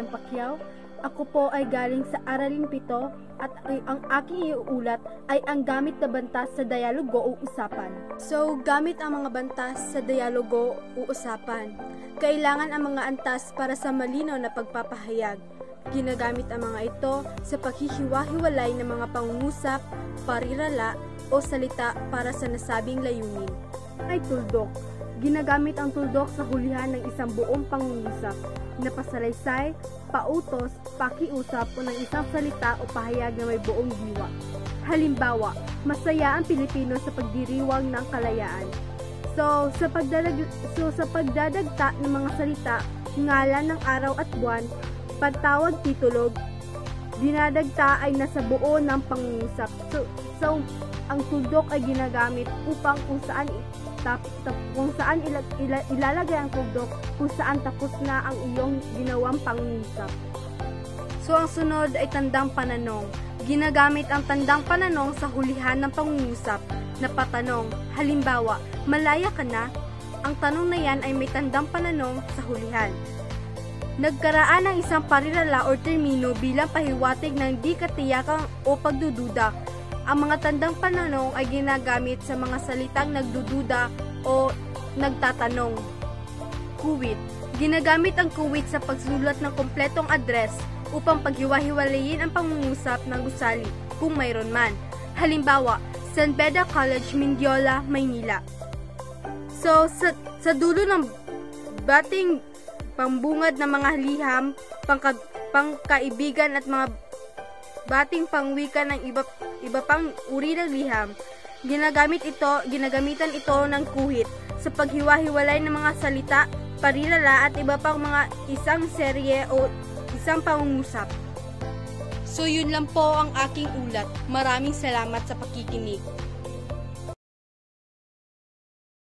Manang Pacquiao. Ako po ay galing sa Aralin 7 at ang aking iuulat ay ang gamit na bantas sa dialogo o usapan. So, gamit ang mga bantas sa dialogo o usapan. Kailangan ang mga antas para sa malinaw na pagpapahayag. Ginagamit ang mga ito sa paghihiwa-hiwalay ng mga pangungusap, parirala o salita para sa nasabing layunin. Ay tuldok. Ginagamit ang tuldok sa hulihan ng isang buong pangungusap na pasalaysay, pautos, pakiusap o ng isang salita o pahayag na may buong diwa. Halimbawa, masaya ang Pilipino sa pagdiriwang ng kalayaan. So, sa pagdadagta ng mga salita, ngalan ng araw at buwan, pagtawag titulog, dinadagta ay nasa buo ng pangungusap. So ang tuldok ay ginagamit upang kung saan ilalagay ang tuldok, kung saan tapos na ang iyong ginawang pangungusap. So ang sunod ay tandang pananong. Ginagamit ang tandang pananong sa hulihan ng pangungusap na patanong. Halimbawa, malaya ka na? Ang tanong na yan ay may tandang pananong sa hulihan. Nagkaraan ng isang parirala o termino bilang pahiwatig ng di katiyakan o pagdududa. Ang mga tandang pananong ay ginagamit sa mga salitang nagdududa o nagtatanong. Kuwit. Ginagamit ang kuwit sa pagsulat ng kompletong address upang paghiwa-hiwalayin ang pangungusap ng gusali kung mayroon man. Halimbawa, San Beda College, Mindiola, Maynila. So, sa dulo ng bating pambungad ng mga liham, pangkaibigan at mga bating pangwika ng iba pang uri ng liham, ginagamitan ito ng kuhit sa paghiwa-hiwalay ng mga salita, parirala at iba pang mga isang serye o isang pangungusap. So yun lang po ang aking ulat. Maraming salamat sa pakikinig.